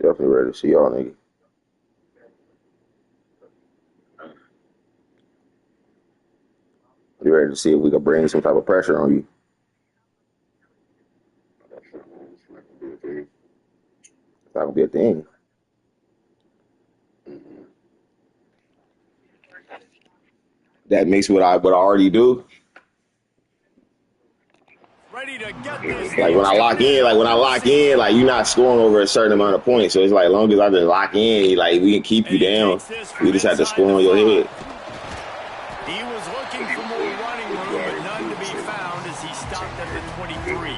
Definitely ready to see y'all, nigga. You ready to see if we can bring some type of pressure on you? It's not gonna be a thing. That makes what I already do. Ready to get this. Like when I lock in, like you're not scoring over a certain amount of points. So it's like, as long as I just lock in, like we can keep you down. We just have to score on your head. He was looking for more running room, but none to be found as he stopped at the 23.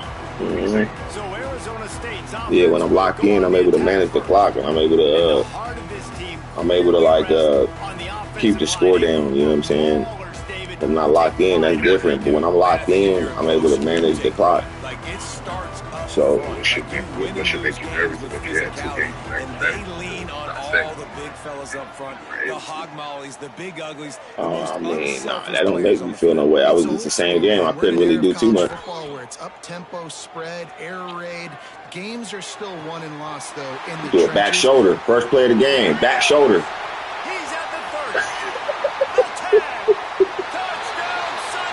So Arizona State's offense, yeah, when I'm locked in, I'm able to manage the clock, and I'm able to like keep the score down. You know what I'm saying? If I'm not locked in, that's different. But when I'm locked in, I'm able to manage the clock. So what should make you nervous if you had 2 games back to back? all the big fellas up front, the hog mollies, the big uglies. I mean, nah, that don't make me feel no way. I was just the same game. I couldn't really do too much. Where it's up tempo, spread, air raid. Games are still won and lost though in the do a back shoulder. First play of the game. Back shoulder. He's at the 30.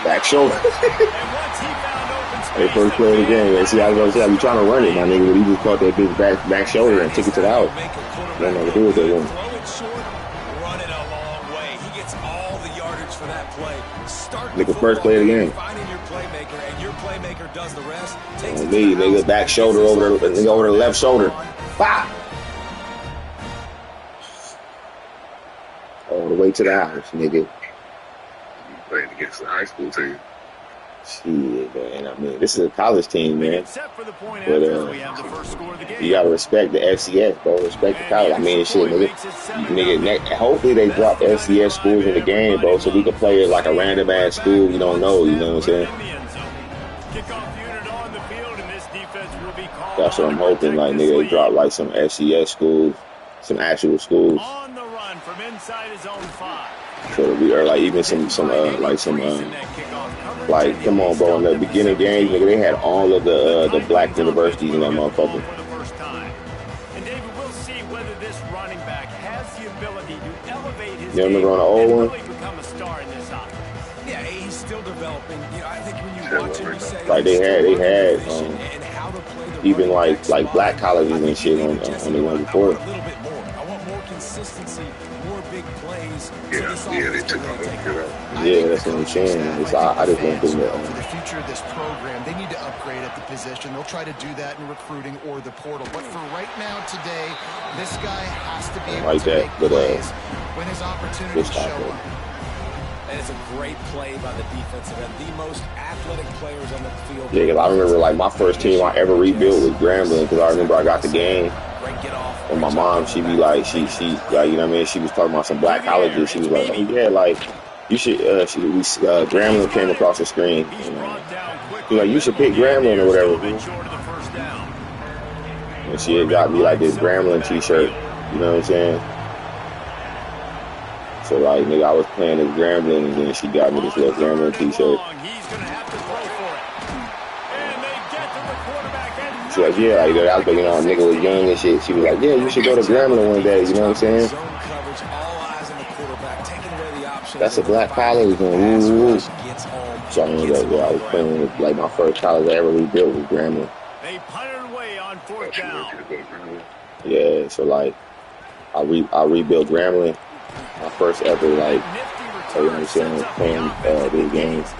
Back shoulder. Hey, first play of the game. And see, I was gonna say, I be trying to run it, my nigga, but he just caught that big back shoulder and took it to the out. Nothing to do with that one. Throw it short, run it a long way. He gets all the yardage for that play. Nigga, first play of the game. Finding your playmaker, and your playmaker does the rest. On me, nigga, back shoulder over the left shoulder. Bop! All the way to the house, nigga. You playing against the high school team. Shit, man. I mean, this is a college team, man. But you gotta respect the FCS, bro. Respect the college. I mean, shit, nigga. Hopefully they drop FCS schools in the game, bro, so we can play it like a random ass school we don't know. You know what I'm saying? That's what I'm hoping. Like, nigga, they drop like some FCS schools, some actual schools. On the run from inside his own 5. So we are like even like come on, bro. In the beginning games, nigga, they had all of the black universities in that motherfucker. And David, we'll see whether this running back has the ability to elevate his game. You remember on the old one? Really become a star in this offense. Yeah, he's still developing. You know, I think when you watch him, you say like they had even like black colleges and shit on the one before. A little bit more. I want more consistency, more big plays. Yeah, they took on yeah, that's what I'm saying. I just want to do that. For the future of this program, they need to upgrade at the position. They'll try to do that in recruiting or the portal. But for right now, today, this guy has to be able to make plays when his opportunities show up. And it's a great play by the defensive end. The most athletic players on the field. Yeah, because I remember like my first team I ever rebuilt was Grambling, because I remember I got the game. And my mom, she be like, she like, you know what I mean? She was talking about some black colleges. She was like, oh, yeah, like, you should, Grambling came across the screen. She was like, you should pick Grambling or whatever. And she had got me like this Grambling t-shirt, you know what I'm saying? So like, nigga, I was playing as Grambling, and then she got me this little Grambling t-shirt. She was like, yeah, like, I was like, you know, nigga was young and shit. She was like, yeah, you should go to Grambling one day, you know what I'm saying? That's a black college, and woo. So I mean, like, yeah, I was playing with, like, my first college I ever rebuilt was Grambling. They punted away on 4th down. Yeah, so like, I rebuilt Grambling. My first ever, like, you know what I'm saying, playing these games.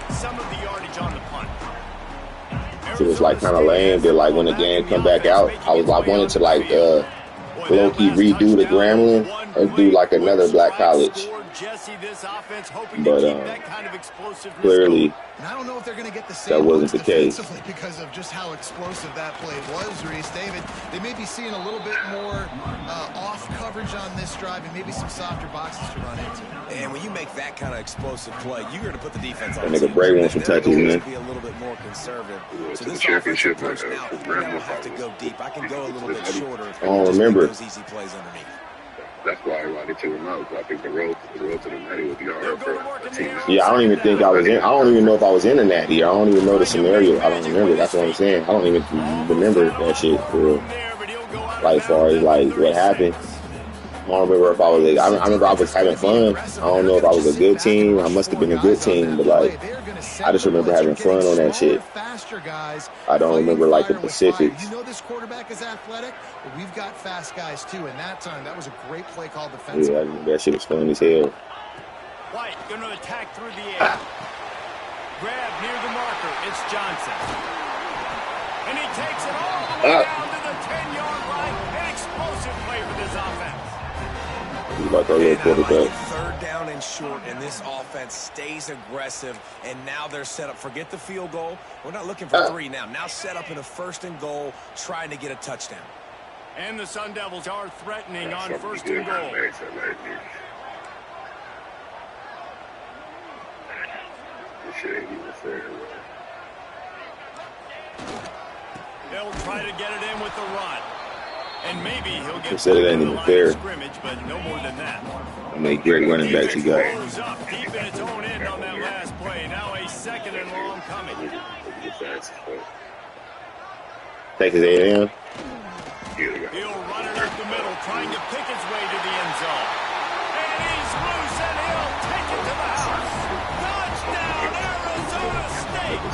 It was like kind of lame that like when the game come back out, I wanted to like low-key redo the Grambling or do like another black college. But clearly I don't know if they're going to get the same that wasn't the case. Because of just how explosive that play was, Reese. David, they may be seeing a little bit more off coverage on this drive and maybe some softer boxes to run into. And when you make that kind of explosive play, you're going to put the defense on. That nigga Bray wants some touches, man. Be a little bit more conservative. So this championship approach now, I don't have to go deep. I can go a little bit shorter. I don't remember. Those easy plays underneath. That's why they took him out. I think the road to the Natty would be hard for a team. Yeah, I don't even think I was in. I don't even know if I was in the Natty. I don't even know the scenario. I don't remember. That's what I'm saying. I don't even remember that shit for real. like far as like what happened. I don't remember if I was. I remember I was having fun. I don't know if I was a good team. I must have been a good team, but like I just remember having fun on that shit. I don't remember like the specifics. You know this quarterback is athletic, but we've got fast guys too. And that time, that was a great play call defensively. Yeah, I remember that shit was fun as hell. White going to attack through the air. Grab near the marker. It's Johnson. And he takes it all the way down to the 10-yard line. An explosive play for this offense. He's like our little quarterback. Third down and short, and this offense stays aggressive. And now they're set up. Forget the field goal. We're not looking for 3 now. Now set up in a 1st and goal, trying to get a touchdown. And the Sun Devils are threatening on 1st and goal. They'll try to get it in with the run. And maybe he'll get it ain't even fair. Scrimmage, but no more than that. How many great running backs he got? Up deep in its own end on that last play. Now a 2nd and long coming. Take his A&M. He'll run it up the middle, trying to pick his way to the end zone. And he's loose, and he'll take it to the house. Touchdown, Arizona State.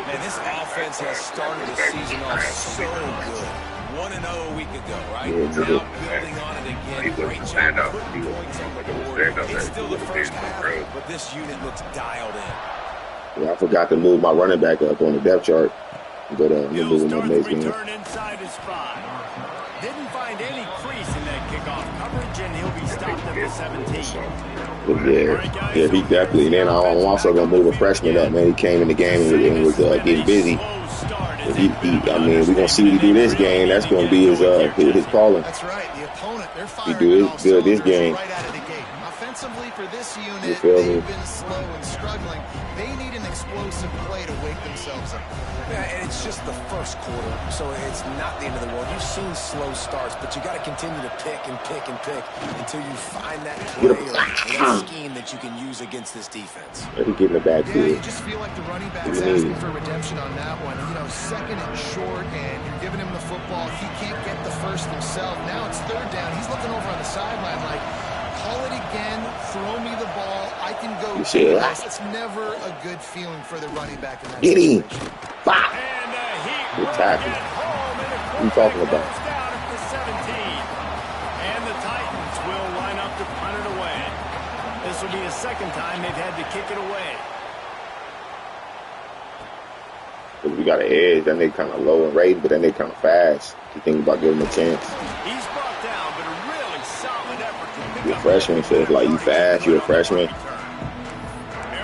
Man, this offense has started the season off so good. 1-0 a week ago, right? Now building on it again. Great job putting points on the board. It's still the first half, but this unit looks dialed in. Yeah, I forgot to move my running back up on the depth chart. But he'll start the return inside his 5. Didn't find any crease in that kickoff coverage, and he'll be stopped at the 17. Yeah, he definitely. And then I'm also gonna move a freshman up, man. He came in the game and was getting busy. I mean, we're gonna see what he do this game. That's gonna be his calling. That's right. The opponent, they're he do it good this game. Right out of the gate. Offensively for this unit, you feel me? They've been slow and struggling. They need an explosive play to wake themselves up. Yeah, and it's just the first quarter, so it's not the end of the world. You've seen slow starts, but you got to continue to pick and pick and pick until you find that play or that scheme that you can use against this defense. He getting the back Yeah, you just feel like the running back's asking for redemption on that one. You know, 2nd and short, and you're giving him the football. He can't get the first himself. Now it's 3rd down. He's looking over on the sideline like, call it again, throw me the ball, I can go do this. It's never a good feeling for the running back in that situation. Good tackle. What are you talking about? Down at the 17. And the Titans will line up to punt it away. This will be the 2nd time they've had to kick it away. We got an edge, then they kind of low in rate, but then they kind of fast. You think about giving them a chance. He's brought down, but a really solid effort to pick You're a freshman, so it's like you fast, you're a freshman.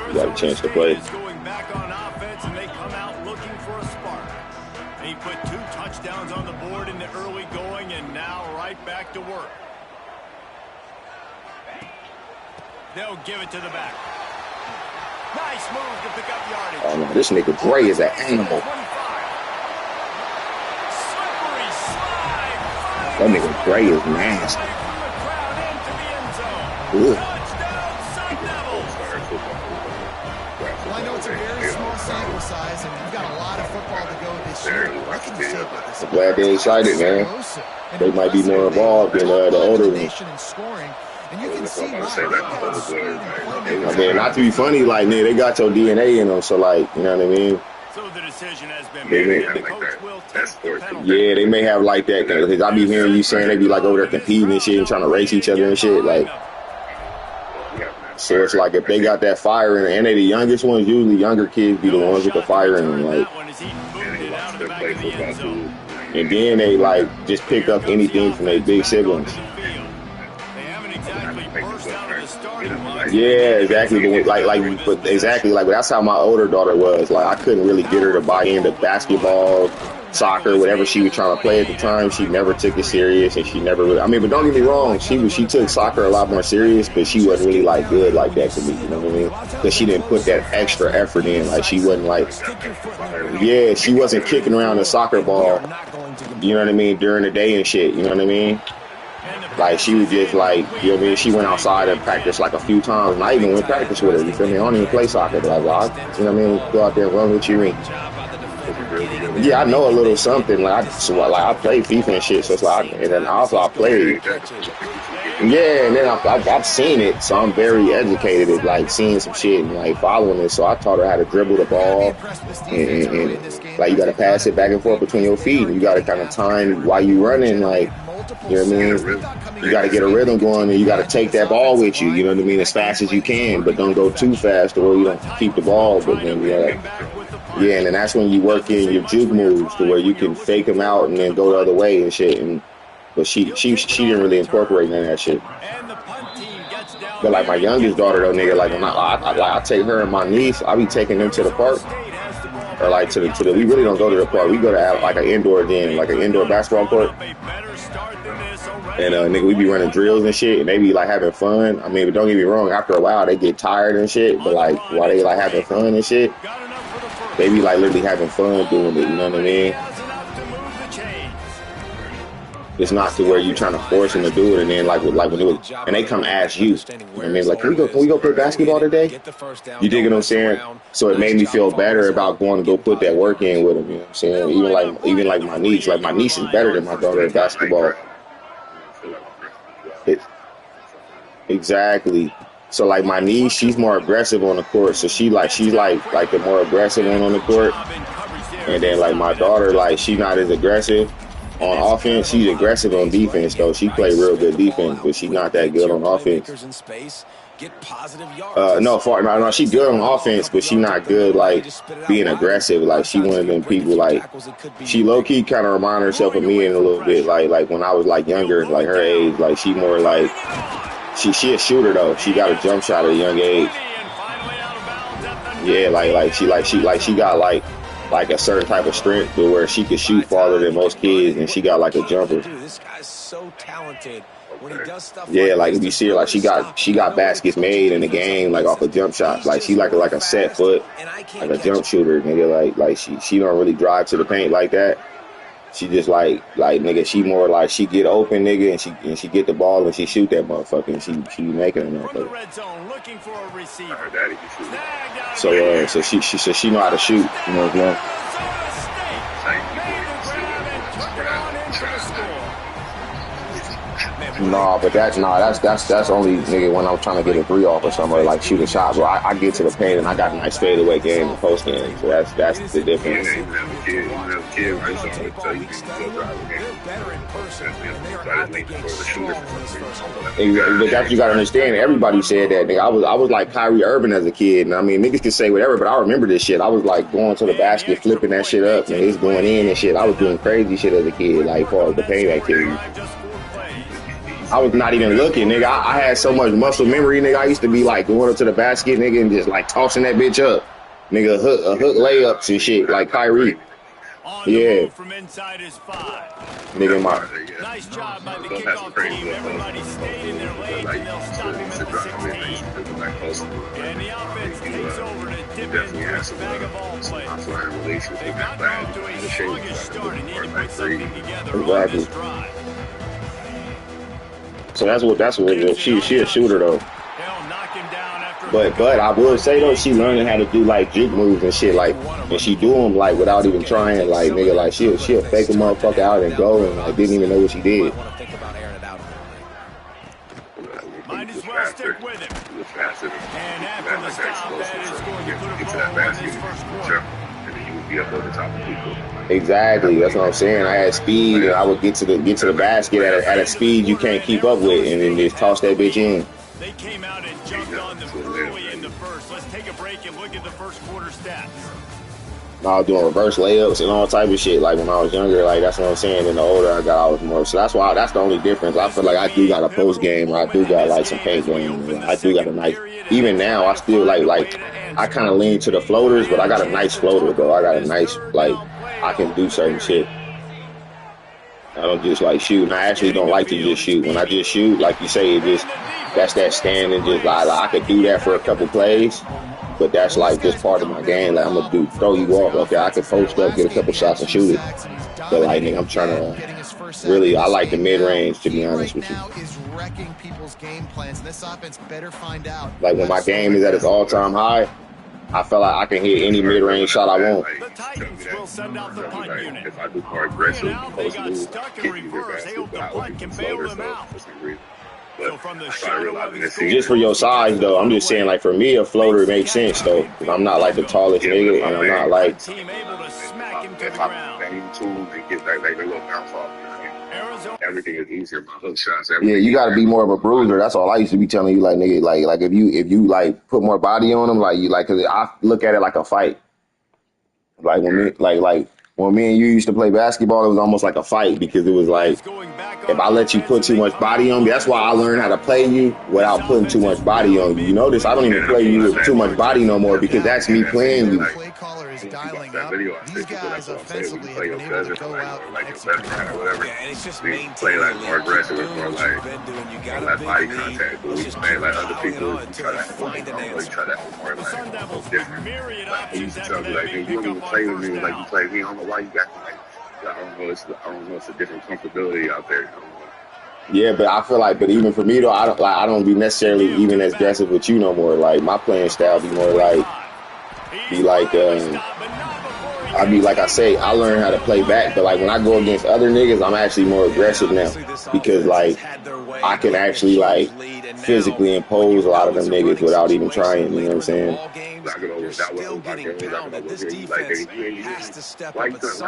You got a chance to play. Going back on offense, and they come out looking for a spark. He put 2 touchdowns on the board in the early going, and now right back to work. They'll give it to the back. Nice move to pick up yardage. Oh, no, this nigga Gray is an animal. That nigga Gray is nasty. Well, I know it's a very small sample size, and we've got a lot of football to go this year. What can you say about this? I'm glad they're excited, man. They might be more involved than the older ones. And you can see I mean, not to be funny, like, man, they got your DNA in them, so, like, you know what I mean? So the decision has been made. The coach will take the penalty. Yeah, they may have like that, because I be hearing you saying they be, like, over there competing and shit and trying to race each other and shit, like. So it's like if they got that fire in, and they the youngest ones, usually younger kids be the ones with the fire in them, like. And then they, like, just pick up anything from their big siblings. Yeah, exactly. But exactly, like, that's how my older daughter was. Like, I couldn't really get her to buy into basketball, soccer, whatever she was trying to play at the time. She never took it serious, and she never really, I mean, but don't get me wrong, she took soccer a lot more serious, but she wasn't really, like, good like that to me, you know what I mean? Because she didn't put that extra effort in. Like, she wasn't, like, yeah, she wasn't kicking around the soccer ball, you know what I mean, during the day and shit, you know what I mean? Like, she was just like, you know what I mean? She went outside and practiced like a few times, and I even went practice with her, you feel me? I don't even play soccer, but I was like, you know what I mean? Go out there and run with you. Yeah, I know a little something. Like I play FIFA and shit, so it's like, and then also I played. Yeah, and then I've seen it, so I'm very educated at like seeing some shit and like following it. So I taught her how to dribble the ball, and like you got to pass it back and forth between your feet, and you got to kind of time while you running, like, you know what I mean? You got to get a rhythm going, and you got to take that ball with you, you know what I mean, as fast as you can, but don't go too fast or you don't keep the ball. But then yeah, and then that's when you work in your juke moves to where you can fake them out and then go the other way and shit. And but she didn't really incorporate none of that shit. But like my youngest daughter though, nigga, like when I take her and my niece, I be taking them to the park, or like to the we really don't go to the park. We go to like an indoor gym, like an indoor basketball court. And nigga, we be running drills and shit, and they be like having fun. I mean, but don't get me wrong, after a while they get tired and shit. But like while they like having fun and shit, they be like literally having fun doing it. You know what I mean? It's not to where you trying to force them to do it, and then like when it was, and they come ask you. You know what I mean? Like, can we go play basketball today? You dig what I'm saying? So it made me feel better about going to go put that work in with them. You know what I'm saying? Even like my niece is better than my daughter at basketball. Exactly. So like my niece, she's more aggressive on the court. So she's like the more aggressive one on the court. And then like my daughter, like she's not as aggressive on offense. She's aggressive on defense though. She play real good defense, but she's not that good on offense. No, she's good on offense, but she's not good like being aggressive. Like she one of them people, like she low key kind of remind herself of me in a little bit, like when I was like younger, like her age. Like she more like she a shooter though. She got a jump shot at a young age. Yeah, like she got like a certain type of strength to where she could shoot farther than most kids, and she got like a jumper. This guy's so talented. When he does stuff yeah, like if you see her, like she got baskets made in the game, like off a jump shot. Like she like a set foot, like a jump shooter, nigga. Like she don't really drive to the paint like that. She just like nigga, she more like she get open, nigga, and she get the ball and she shoot that motherfucker, and she making it motherfucker. So she know how to shoot, you know what I'm saying? No, but that's only nigga when I'm trying to get a three off or something, or like shoot a shot. Bro, I get to the paint and I got a nice fadeaway game and post game, so that's the difference. But that's you gotta understand. Everybody said that, nigga. I was like Kyrie Irving as a kid, and I mean niggas can say whatever, but I remember this shit. I was like going to the basket, flipping that shit up, and it's going in and shit. I was doing crazy shit as a kid, like for the paint activity. I was not even looking, nigga. I had so much muscle memory, nigga. I used to be like going up to the basket, nigga, and just like tossing that bitch up, nigga. Hook layups and shit, like Kyrie. Yeah. From inside his 5. Nigga, nice job by the kickoff team. Everybody stayed in their lanes, and they'll stop him at the 16. And the offense takes over to dip into this bag of all plays. They got off to a sluggish start and need to put something together on this drive. So that's what it is. She a shooter though. But I will say though, she learning how to do like juke moves and shit, like, and she do them like without even trying, like nigga, like she'll fake a motherfucker out and go and like didn't even know what she did. Might as well stick with him. And after the stop, that is going to put a ball in his first quarter. Exactly, that's what I'm saying. I had speed, and I would get to the basket at a speed you can't keep up with, and then just toss that bitch in. They came out and jumped on them early in the first. Let's take a break and look at the first quarter stats. I was doing reverse layups and all type of shit. Like when I was younger, like that's what I'm saying. And the older I got, I was more. So that's the only difference. I feel like I do got a post game, or I do got like some paint game. I do got a nice. Even now, I still like I kind of lean to the floaters, but I got a nice floater though. I got a nice like I can do certain shit. I don't just like shoot. And I actually don't like to just shoot. When I just shoot, like you say, it just that's that stand and just like I could do that for a couple plays. But that's like just part of my game. Like I'm gonna throw you off. Okay, I can post up, get a couple shots, and shoot it. But like, nigga, I'm trying to really. I like the mid range, to be honest with you. Like when my game is at its all-time high, I feel like I can hit any mid-range shot I want. The Titans will send out the punt unit. If I do more Bringing aggressive, out, they post got move, stuck in can't use their reverse. They basket, hope but the I would punt be can slower, bail them so out. for some reason. So But from the I started shadow of realizing the this goal season. Just for your size, though, I'm just saying, like, for me, a floater makes sense, though. Because I'm not, like, the tallest Yeah, but if nigga, I and I'm bang, not, like, team able to smack him to the if I ground. bang tools and get that, like, a little bounce off, Arizona. everything is easier. My hook shots, yeah, everything. you got to be more of a bruiser. That's all I used to be telling you, like, nigga, like if you like put more body on them, like you like, cause I look at it like a fight. Like when me, like when me and you used to play basketball, it was almost like a fight because it was like if I let you put too much body on me, that's why I learned how to play you without putting too much body on you. You notice I don't even play you with too much body no more because that's me playing you. The play caller is dialing up. These guys offensively have been able to go out and execute. Yeah, and it's just maintaining play like the more lead. aggressive Keep and doing more what like you've been doing. You got a like big body lead. contact. But Let's we just play keep like other piling people. on You until try they that find an more. You answer. try that more The like Sun Devils with different. myriad Like he used options to after tell me that like, big man, you don't pickup even on play with first me like you down. play with me. I don't know why you got me. Like, I don't know. I don't know. It's a different comfortability out there. Yeah, but I feel like, but even for me though, I don't be necessarily even as aggressive with you no more. Like my playing style be more like, I be like I say, I learned how to play back, but like when I go against other niggas, I'm actually more aggressive now because like I can actually like physically impose a lot of them niggas without even trying. You know what I'm saying? You're still getting pounded. This defense has to step up at some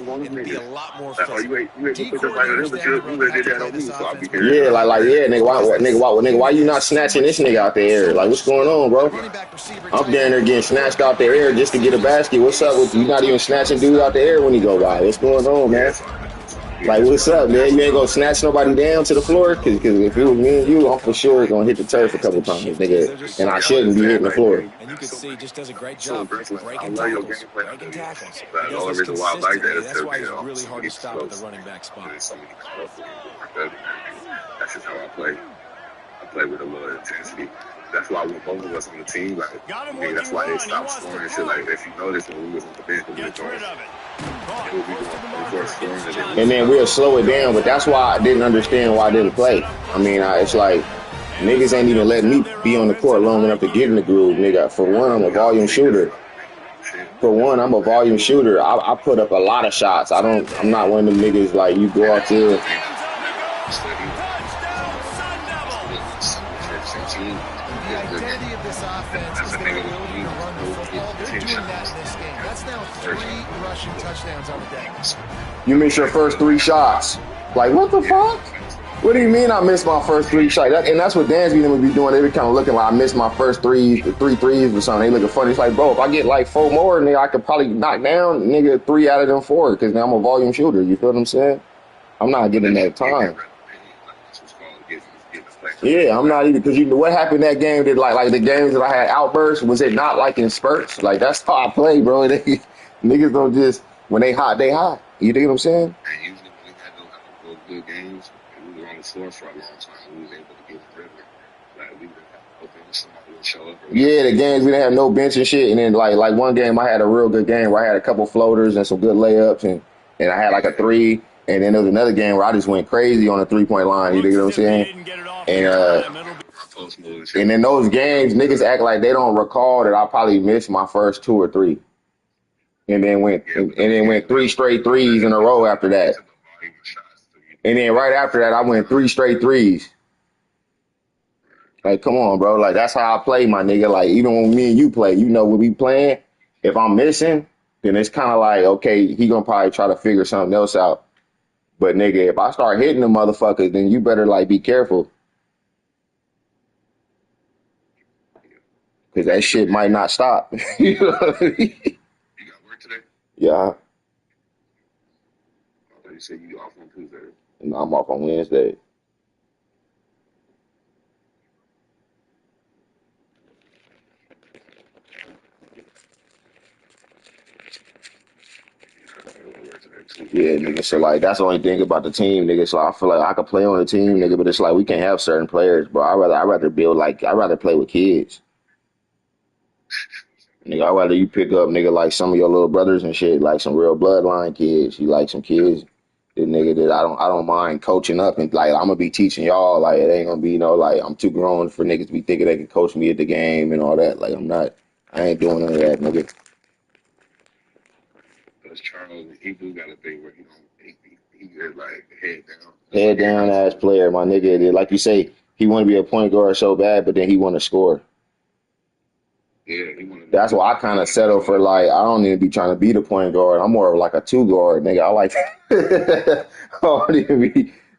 point and be a lot more physical. D coordinators down the road that have to play this offense. Yeah, yeah, nigga, why you not snatching this nigga out the air? Like, what's going on, bro? Running back, receiver, I'm tight down end, there getting snatched out the air just to get a basket. What's up with you? Not even snatching dude out the air when he go by. What's going on, man? Like, what's up, man? You ain't gonna snatch nobody down to the floor? Cause if it was me and you, I'm for sure gonna hit the turf a couple times, nigga. And I shouldn't be hitting the floor. And you can see he just does a great So job aggressive. I breaking love your tackles. gameplay. Breaking tackles. He But the does only this reason why I like that consistently. is That's because why he's you really hard to stop at the close. running back spot. There's so many close games. That's just how I play. I play with a little intensity. That's why with both of us on the team, like, I mean, that's why they stopped scoring and shit. Like, if you notice when we was on the bench, we were doing And then we'll slow it down, but that's why I didn't understand why I didn't play. I mean, it's like niggas ain't even letting me be on the court long enough to get in the groove, nigga. For one, I'm a volume shooter. I put up a lot of shots. I'm not one of them niggas like you go out there. The identity of this offense is their ability to run the football. They're doing that in this game. That's now 3 rushing touchdowns on the day. You missed your first 3 shots. Like, what the fuck? What do you mean I missed my first 3 shots? And that's what Dansby and them would be doing. They be kind of looking like I missed my first 3 threes or something. They looking funny. It's like, bro, if I get like 4 more, nigga, I could probably knock down, nigga, 3 out of them 4 because now I'm a volume shooter. You feel what I'm saying? I'm not getting that time. Yeah, I'm not even, because you know what happened that game, that like the games that I had outbursts, was it not like in spurts? Like, that's how I play, bro. Niggas don't just, when they hot, they hot. You dig what I'm saying? And usually when we had those good games, we were on the floor for a long time. We was able to get rid of it. Like, we didn't have open, somebody would show up. Yeah, the games we didn't have no bench and shit. And then like one game I had a real good game where I had a couple floaters and some good layups and I had like a 3. And then there was another game where I just went crazy on the 3-point line. You dig what I'm saying? And in those games, niggas act like they don't recall that I probably missed my first 2 or 3. And then went 3 straight threes in a row after that. And then right after that, I went 3 straight threes. Like, come on, bro. Like, that's how I play, my nigga. Like, even when me and you play, you know, when we playing, if I'm missing, then it's kind of like, okay, he gonna probably try to figure something else out. But, nigga, if I start hitting them motherfuckers, then you better, like, be careful. Because that shit might not stop. You know what I mean? You got work today? Yeah. You said you off on Tuesday. No, I'm off on Wednesday. Yeah, nigga. So like that's the only thing about the team, nigga. So I feel like I could play on the team, nigga, but it's like we can't have certain players, bro. I rather build like I rather play with kids. Nigga, I'd rather you pick up nigga like some of your little brothers and shit, like some real bloodline kids. You like some kids that nigga that I don't mind coaching up and like I'm gonna be teaching y'all, like it ain't gonna be like I'm too grown for niggas to be thinking they can coach me at the game and all that. Like I'm not I ain't doing none of that, nigga. Because Charles, he do got a thing where he is like head down. Head down ass player, my nigga. Like you say, he want to be a point guard so bad, but then he want to score. Yeah, that's why I kind of settle for like I don't even be trying to be the point guard. I'm more of like a 2 guard, nigga. I like I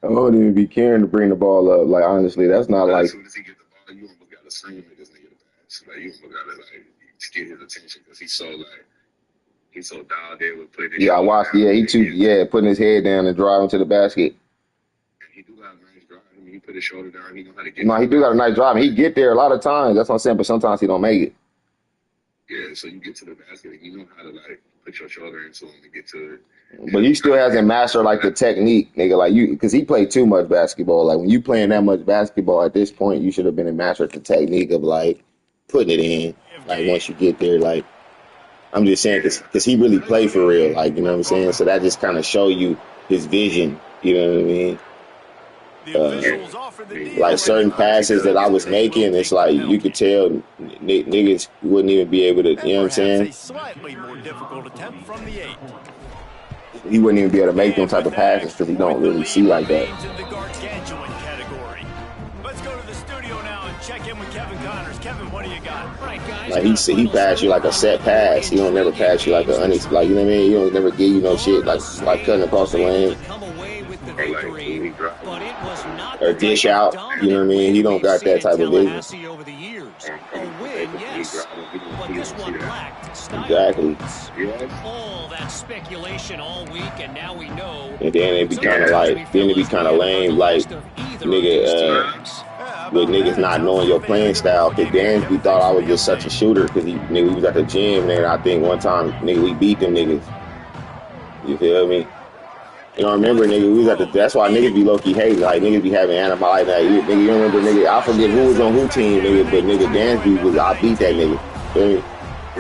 don't even be caring to bring the ball up. Like honestly, that's not like. As soon as he get the ball, you almost gotta scream at this nigga to pass. Like you almost gotta like get his attention because he's so dialed in with putting. Yeah, I watched. Yeah, putting his head down and driving to the basket. And he do got a nice drive. I mean, he put his shoulder down. He know how to get. No, he do got a nice drive. He get there a lot of times. That's what I'm saying. But sometimes he don't make it. Yeah, so you get to the basket and you know how to like put your shoulder into him and get to it. But he still hasn't mastered like the technique, nigga. Like you, because he played too much basketball. Like when you playing that much basketball at this point, you should have been a master at the technique of like putting it in. Like once you get there, like I'm just saying, because he really played for real. Like you know what I'm saying. So that just kind of show you his vision. You know what I mean? Like certain passes that I was making, it's like you could tell niggas wouldn't even be able to, you know what I'm saying? He wouldn't even be able to make them type of passes because he don't really see like that. Let's go to the studio now and check in with Kevin Connors. Kevin, what do you got? Like he pass you like a set pass. He don't never pass you like a like you know what I mean? He don't never give you no shit like cutting across the lane. Or dish out, you know what I mean? He don't got that type of vision. Exactly. All that speculation all week, and now we know. And then it be kind of like, lame, like nigga, with niggas not knowing your playing style. Cause Dansby thought I was just such a shooter because we was at the gym, and I think one time, nigga, we beat them niggas. You feel me? You know, remember, nigga, we was at the. That's why niggas be low key hating. Like niggas be having anima like that. Nigga, you remember, nigga? I forget who was on who team, nigga, but nigga, Dansby was. I beat that nigga. Feel me? I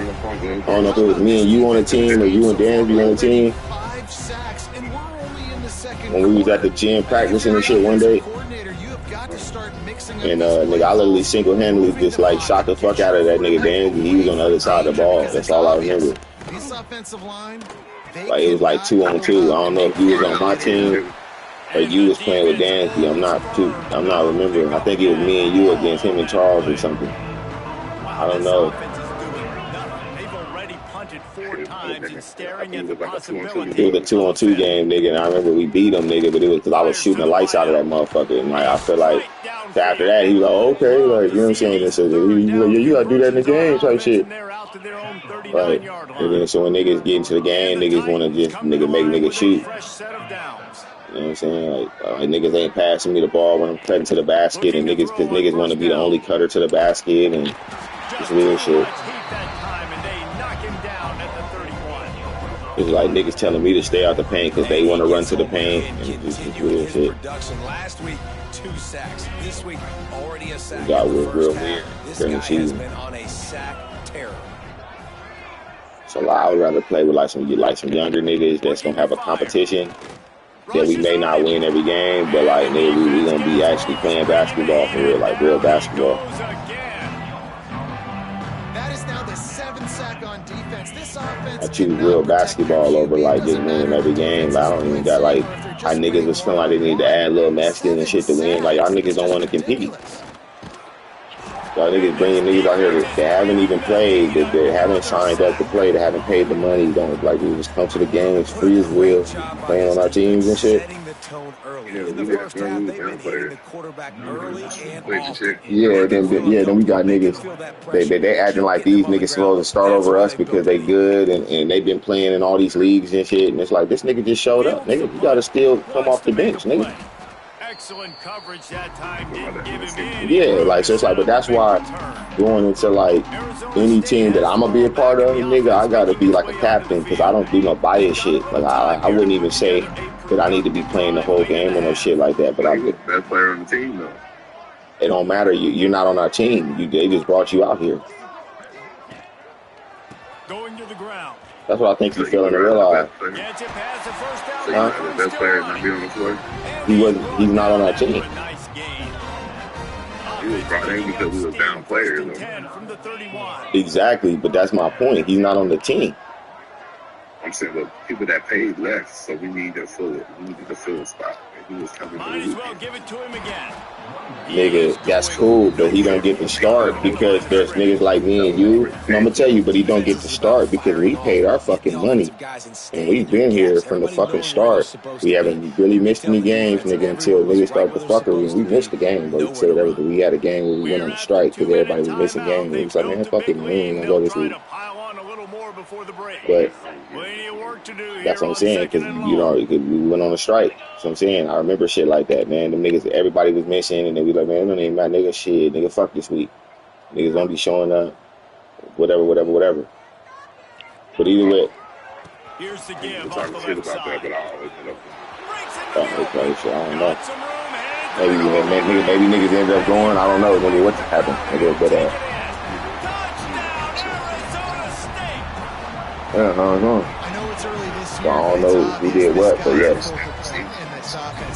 don't know if it was me and you on the team or you and Dansby on the team. When we was at the gym practicing and shit one day, and nigga, I literally single-handedly just like shot the fuck out of that nigga Dansby. He was on the other side of the ball. That's all I remember. Like it was like 2-on-2. I don't know if you was on my team or you was playing with Dansby. I'm not remembering. I think it was me and you against him and Charles or something. I don't know. It was a 2-on-2 game, nigga, and I remember we beat him, nigga, but it was because I was shooting the lights out of that motherfucker, and like I feel like after that he was like, okay, like you know what I'm saying? And so you gotta do that in the game type shit. Like, and then so when niggas get into the game, niggas want to just make niggas shoot. You know what I'm saying? Like niggas ain't passing me the ball when I'm cutting to the basket, and because niggas want to be the only cutter to the basket, and just weird shit. It's like niggas telling me to stay out the paint because they want to run to the paint, and it's weird shit. Last week, 2 sacks. This week, already a sack. It got real weird during the season. So I would rather play with like some younger niggas that's gonna have a competition that we may not win every game, but like nigga, we gonna be actually playing basketball for real, like real basketball. I choose real basketball over like just winning every game. Like, I don't even got like our niggas was feeling like they need to add a little masculine and shit to win. Like y'all niggas don't want to compete. Y'all niggas bringing niggas out here that haven't even played, that haven't signed up to play, that haven't paid the money. Don't like we just come to the game, it's free as will, playing on our teams and shit. Then we got niggas. They acting like these niggas supposed to start over us because they good and they've been playing in all these leagues and shit. And it's like this nigga just showed up, nigga. You gotta still come off the bench, nigga. Excellent coverage that time. Didn't give him in. Yeah, like so it's like, but that's why going into like any team that I'm gonna be a part of, nigga, I gotta be like a captain because I don't do no bias shit. Like I wouldn't even say that I need to be playing the whole game or no shit like that. But I'm the best player on the team though. It don't matter. You're not on our team. They just brought you out here. Going to the ground. That's what I think he's failing to realize. So the best player is not be on the floor. He's not on our team. He was brought in because we was down players. Exactly, but that's my point. He's not on the team. I'm saying the people that paid less, so we need to fill it. We need to fill a spot. He was coming. Might as well give it to him again. Nigga, that's cool, but he don't get to start because there's niggas like me and you. No, I'm gonna tell you, but he don't get to start because we paid our fucking money. And we've been here from the fucking start. We haven't really missed any games, nigga, until niggas start the fuckery. And we missed the game, but we said everything. We had a game where we went on a strike because everybody was missing games. We was like, man, fuck it, we ain't gonna go this week. But that's what I'm saying, because we went on a strike. So I'm saying, I remember shit like that, man. Them niggas, everybody was missing, and then we like, man, no name my nigga, shit, nigga, fuck this week. Niggas don't be showing up, whatever. But either way, here's the give off the shit left about that, side. but I always end up. I don't know. Maybe niggas ended up going. I don't know. Nigga, what happened? Nigga, but I don't know. I know it's early this year. I don't know who did what, but yes.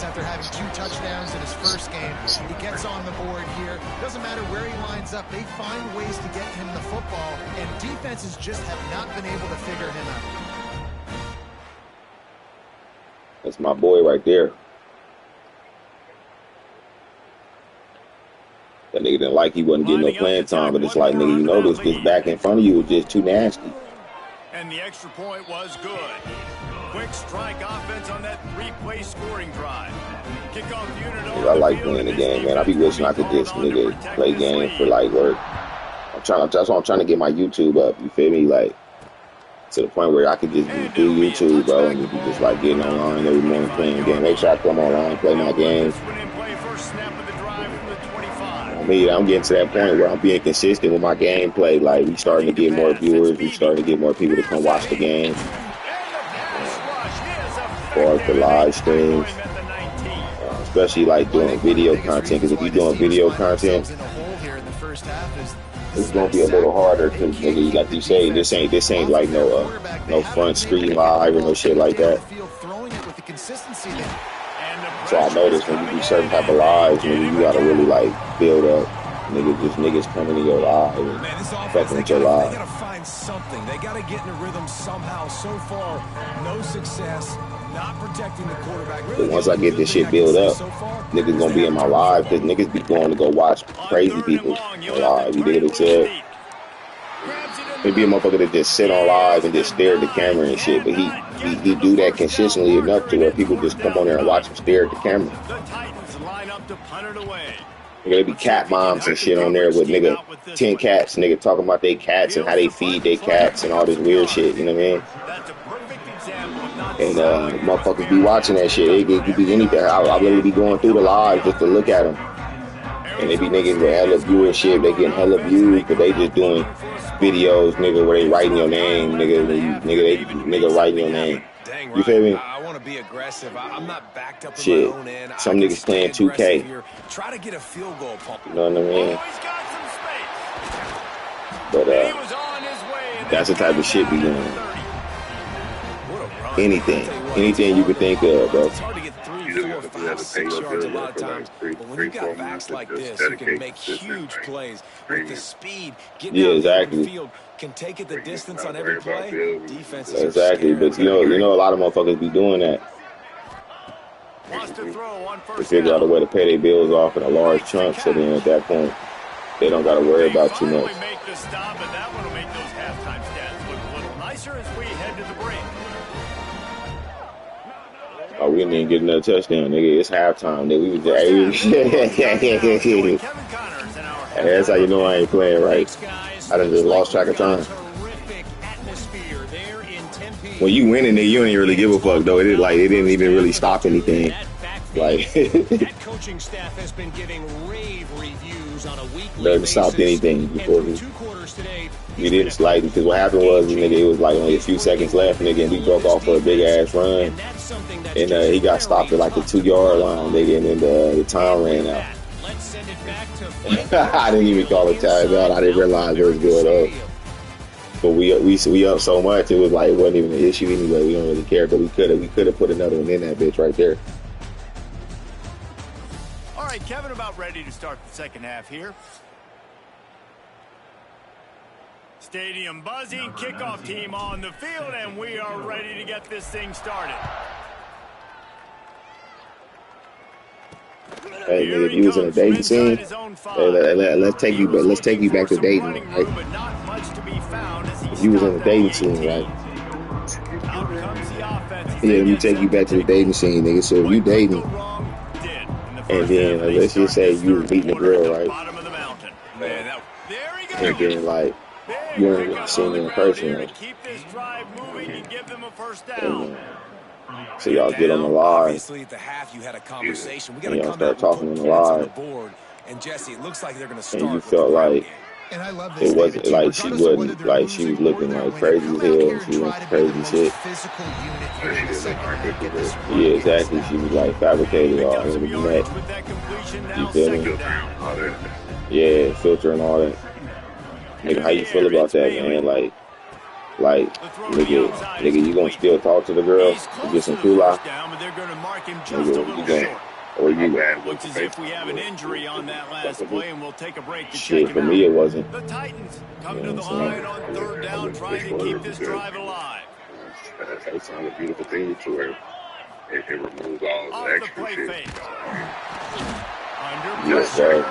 After having 2 touchdowns in his first game, he gets on the board here. Doesn't matter where he lines up, they find ways to get him the football, and defenses just have not been able to figure him out. That's my boy right there. That nigga didn't like he wasn't getting no playing time, but it's like, nigga, you know this back in front of you is just too nasty. And the extra point was good. Quick strike offense on that 3-play scoring drive. Kickoff unit. I like playing the game, man. I be wishing I could just nigga play games for like work. That's why I'm trying to get my YouTube up. You feel me? Like to the point where I could just do YouTube, bro, and be just like getting online every morning playing a game. Make sure I come online, play my games. Me, I'm getting to that point where I'm being consistent with my gameplay. Like, we starting to get more viewers. We starting to get more people to come watch the game. Or the live streams. Especially, like, doing video content. Because if you're doing video content, it's going to be a little harder. Because, nigga, like you say, this ain't like no front screen live or no shit like that. So I noticed when you do certain type of lives, nigga, you gotta really like build up, niggas coming to your live and fucking with your live. They gotta find something. They gotta get in a rhythm somehow. So far, no success. Not protecting the quarterback. But once I get this shit built up, niggas gonna be in my live because niggas be going to go watch crazy people live. You dig what I said? It'd be a motherfucker that just sit on live and just stare at the camera and shit, but he do that consistently enough to where people just come on there and watch him stare at the camera. There be cat moms and shit on there with nigga 10 cats, nigga talking about they cats and how they feed their cats and all this weird shit, you know what I mean? And motherfuckers be watching that shit. It could be anything. I literally be going through the live just to look at them. And they be niggas with hella viewership. They getting hella views, but they just doing videos, nigga, where they writing your name, nigga writing your name. You feel me? I want to be aggressive. I'm not backed up in Shit. my own end. Some niggas playing 2K. Try to get a field goal pump. You know what I mean? But that's the type of shit we doing. Anything you could think of, bro. It's hard to get 3, 4, 5, 6 yards a lot of times. But when you got backs like this, you can make huge plays with the speed. Getting out exactly. the field can take it the distance on every play. Defenses exactly, but you know, a lot of motherfuckers be doing that. They figure out a way to pay their bills off in a large chunk, so then at that point, they don't got to worry about too much. Oh, we didn't even get another touchdown, nigga. It's halftime, nigga. We was that's how you know I ain't playing right. I done just lost track of time. When you winning, nigga, you ain't really give a fuck though. It didn't even really stop anything. Like that coaching staff has been giving rave reviews on a weekly never basis. stopped anything before we didn't slide because what happened was, nigga, it was like only a few seconds left, nigga, and we broke off for a big ass run, and he got stopped at like the 2-yard line, nigga, and then the time ran out. I didn't even call it timeout. I didn't realize it was going up. But we up so much, it was like it wasn't even an issue anyway. We don't really care, but we could have put another one in that bitch right there. right, Kevin, about ready to start the second half here. Stadium buzzing, kickoff team on the field, and we are ready to get this thing started. Hey, nigga, if you was in a dating scene, hey, let's take you back to dating, right? If you was in a dating scene, right? Yeah, let me take you back to the dating scene, nigga. So if you dating, and then let's just say you was meeting a girl, right? And then like you ain't really seen her in person, right? So y'all get on the live. Obviously, at the half, you had a conversation. We got to y'all come start out talking on with the points on the live. board. And Jesse, it looks like they're going to start. And you felt like it wasn't like she wasn't like she was looking like crazy as hell and she went crazy shit. Yeah, exactly. She was like fabricated all over the net. You feel me? Yeah, filter and all that. Nigga, how you feel about that, man? Like, nigga, you gonna still talk to the girl and get some coolah? Nigga, or you looks as if we have an injury on that last play, and we'll take a break to shit, check for him me out. it wasn't. The Titans come to the line on third down, trying to keep this drive alive. It's not a beautiful thing to where it removes all the extra shit. Yes, sir.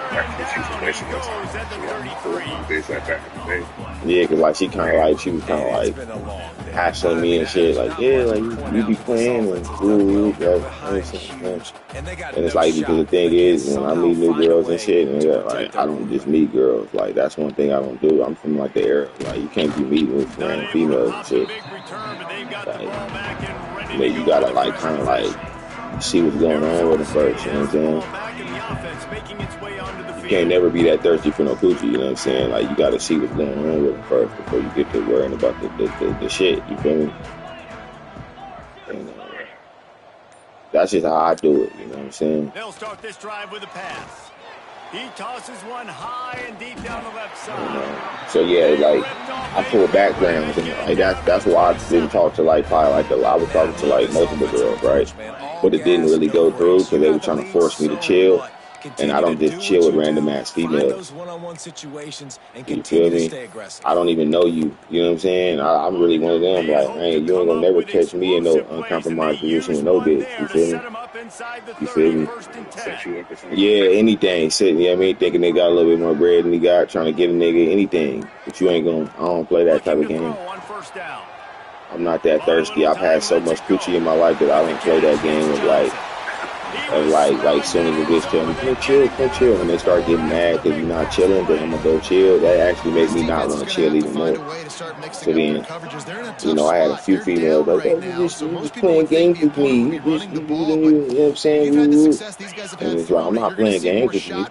Yeah, because like she kind of like she was kind of like hassling me and shit, like yeah, like you be playing and ooh, and it's like because the thing is when I meet new girls and shit, and like I don't just meet girls, like that's one thing I don't do. I'm from like the era like you can't be meeting with random females and shit. Like, you gotta like kind of like see what's going on with them first, you know what I'm saying? You can't never be that thirsty for no coochie, you know what I'm saying? Like, you gotta see what's going on with them first before you get to worrying about the shit, you feel me? And that's just how I do it, you know what I'm saying? They'll start this drive with a pass. He tosses one high and deep down the left side. So yeah, like I pull backgrounds and like that's why I didn't talk to like probably like I was talking to like multiple girls, right? But it didn't really go through because they were trying to force me to chill. And I don't just chill with random ass females. You feel me? I don't even know you. You know what I'm saying? I'm really one of them. Like, man, you ain't gonna never catch me in no uncompromised position with no bitch. You feel me? You feel me? Yeah, anything. Sitting, you know what I mean? Thinking they got a little bit more bread than he got, trying to get a nigga anything. But you ain't gonna, I don't play that type of game. I'm not that thirsty. I've had so much coochie in my life that I don't play that game of like soon as the bitch tell me, come chill, and they start getting mad because you're not chilling, then I'm gonna go chill. That actually makes me not want to chill even more. So then, you know, I had a few females like, oh, you just playing games with me. You know what I'm saying? And it's like, I'm not playing games with you.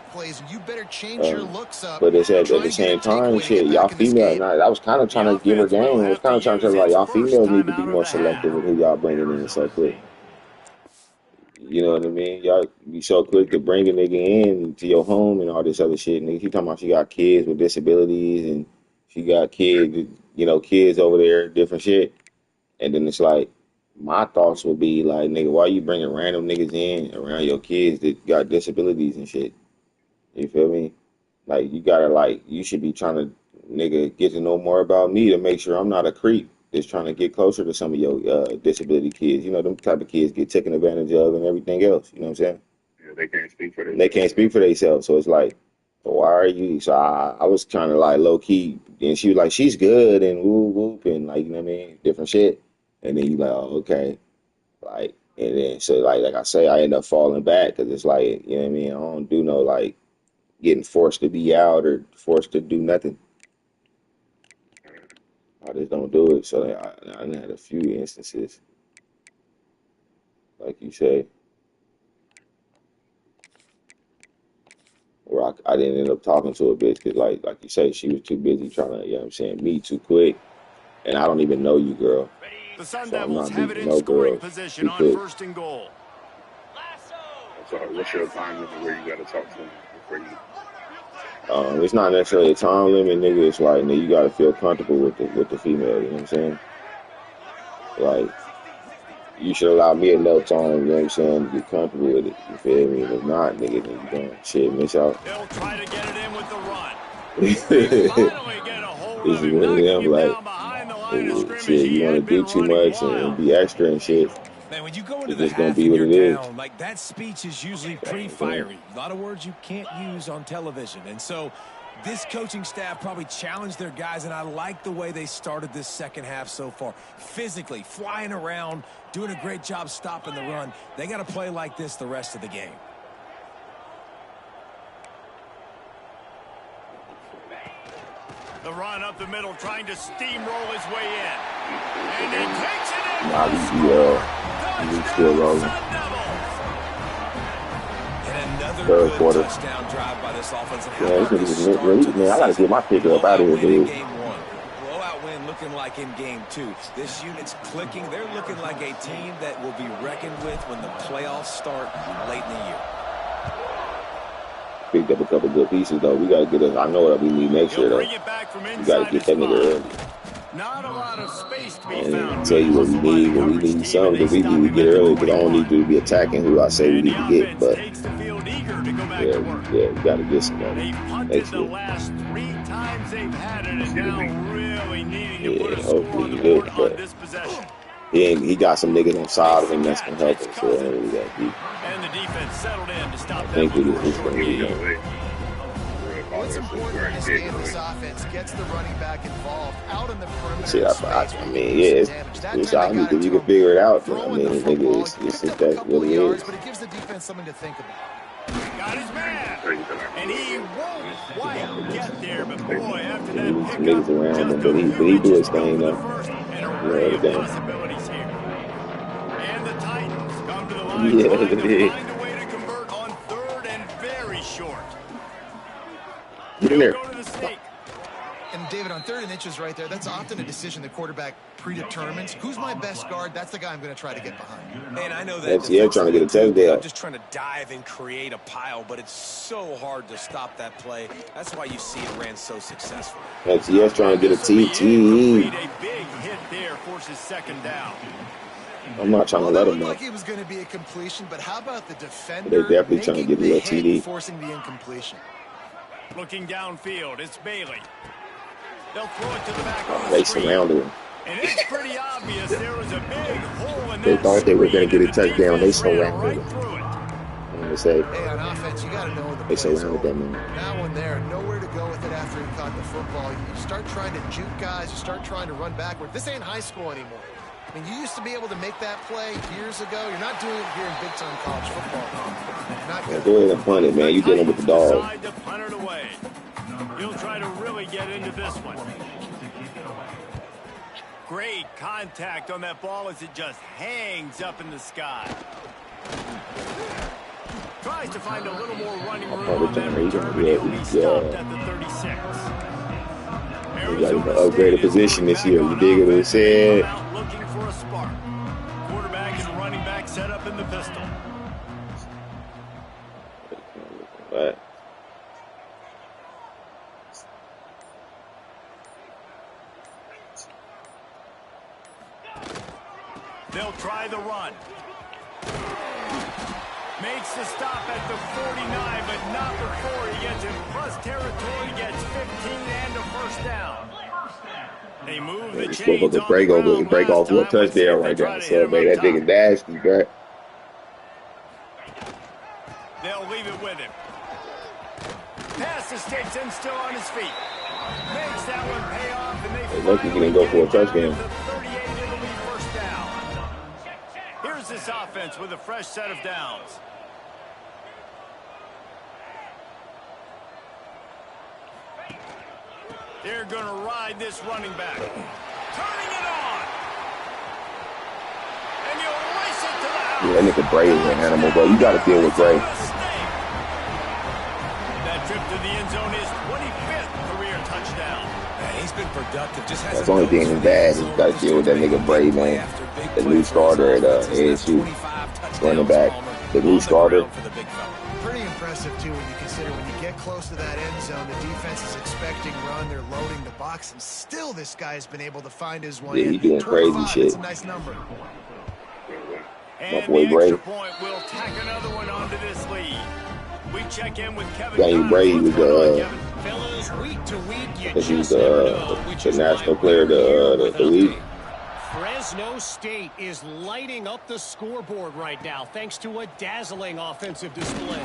But it's at the same time, shit, y'all female, I was kind of trying to give her game. I was kind of trying to tell her, like, y'all females need to be more selective with who y'all bringing in so quick. You know what I mean? Y'all be so quick to bring a nigga in to your home and all this other shit. Nigga, she talking about she got kids with disabilities and she got kids, you know, kids over there, different shit. And then it's like, my thoughts would be like, nigga, why you bringing random niggas in around your kids that got disabilities and shit? You feel me? Like, you gotta, like, you should be trying to, nigga, get to know more about me to make sure I'm not a creep that's trying to get closer to some of your disability kids. You know, them type of kids get taken advantage of and everything else. You know what I'm saying? Yeah, they can't speak for themselves. They can't speak for themselves. So it's like, why are you? So I was kind of like low key. And she was like, she's good and whoop whoop and like, you know what I mean? Different shit. And then you like, oh, okay. Like, and then, so like I say, I end up falling back because it's like, you know what I mean? I don't do no like getting forced to be out or forced to do nothing. I just don't do it. So I had a few instances, like you say, where I didn't end up talking to a bitch because, like you say, she was too busy trying to, you know what I'm saying, meet too quick. And I don't even know you, girl. The So I'm Sundevils not have it meeting in no scoring girls position too on quick. 1st and goal. So what's your time limit where you got to talk to them before you? It's not necessarily a time limit, nigga. It's like, nigga, you gotta feel comfortable with the female. You know what I'm saying? Like, You should allow me enough time, you know what I'm saying, to get comfortable with it. You feel me? If not, nigga, then you going shit, miss out. They'll try to get it in with the run. This Finally get a hold of is him, one of knocking them, him like, down behind the line of scrimmage. shit, He you want to had do been too running much and wild. be extra and shit. Man, when you go into It's the just gonna half be and what you're it is. down, like that speech is usually pretty fiery. A lot of words you can't use on television. And so this coaching staff probably challenged their guys, and I like the way they started this second half so far. Physically, flying around, doing a great job stopping the run. They got to play like this the rest of the game. The run up the middle, trying to steamroll his way in. And he takes it in. Nah, he's still rolling. And another Third good quarter. touchdown drive by this offense. And how Yeah, about this this nigga, start to the man, I gotta get my picker up out of here, Blowout win in dude. game one. Blowout win looking like in game two. This unit's clicking. They're looking like a team that will be reckoned with when the playoffs start late in the year. Picked up a couple good pieces, though. We gotta get it. I know what we need next year, though. Bring it back from We gotta inside get that nigga early. Not a lot of space to be And found. tell you what we need. When we need something that we need to get early, but I don't need to be attacking who I say we need to get. But yeah, we gotta get somebody They've punted next the year. last 3 times they've had it, and now really needing to put a Yeah, score hopefully on the he board good, on but this possession. he got some niggas on side of him that's gonna help him. So I don't really got deep. And the defense settled in to stop I that think we one for a just short gonna gain. go. What's important in this game, this offense gets the running back involved out in the perimeter. Shit, I mean, yeah, it's out because you can figure it out. But, I mean, nigga, it's just that what it is. But it gives the defense something to think about. Got his man. And he won't quite get there, but boy, after that Some pickup, niggas around him, but he do his thing though. and a Yeah, array of damn. possibilities here. And the Titans come to the line Yeah, trying to yeah. find a way to convert on 3rd and very short. Get in there. Go to the snake. And David, on 3rd and inches right there, that's often a decision the quarterback predetermines. Who's my best guard? That's the guy I'm going to try to get behind. And I know that FCS trying to get a touchdown. I'm just trying to dive and create a pile, but it's so hard to stop that play. That's why you see it ran so successful. FCS trying to get a TT. A big hit there forces 2nd down. I'm not trying to let him know. Like it was going to be a completion, but how about the defender? They definitely trying to making give you a the hit, TD. forcing the incompletion. Looking downfield, it's Bailey. They'll throw it to the back of the They screen. surrounded him. And it's pretty obvious there was a big hole in They that thought they were gonna screen, get a and the touchdown. They defense ran surrounded right him. through it. I'm gonna say Hey, on offense, you got to know the they play's surrounded over. them. That one there, nowhere to go with it after he caught the football. You start trying to juke guys. You start trying to run backward. This ain't high school anymore. I mean, you used to be able to make that play years ago. You're not doing it here in big-time college football. Not Yeah, good. go ahead and punt it, man. You dealing with the dog. Decide to punt it away. He'll try to really get into this one. Great contact on that ball as it just hangs up in the sky. Tries to find a little more running room on that return, but he'll be stopped at the 36. We got to upgrade a position this year. You dig what I said? Looking for a spark. Quarterback and running back set up in the pistol. Right. They'll try the run. Makes the stop at the 49, but not before he gets in plus territory, gets 15 and a 1st down. They move the chains on the ground break off one touchdown right there. So, man, that nigga nasty, bro. They'll leave it with him. Pass to Stinson, still on his feet. Makes that one pay off, and they lucky he didn't go for a touchdown. Here's this offense with a fresh set of downs. They're going to ride this running back. Turning it on. And you'll race it to the house. Yeah, that nigga Bray is an animal, bro. You got to deal with Bray. That trip to the end zone is 25th career touchdown. Man, he's been productive. Just That's the only thing that's bad. You got to deal with that nigga Bray, man. The new starter at ASU. Running back. The new starter. Pretty impressive, too, when you consider when you get close to that end zone, the defense is expecting run, they're loading the box, and still this guy's been able to find his way. Yeah, he doing crazy shit. That's a nice number. My boy Brady. Point will tack another one onto this lead. We check in with Kevin. Danny Brady was Fellas, week to week, you he was just never know which the is national why player we're here of the league. Fresno State is lighting up the scoreboard right now thanks to a dazzling offensive display.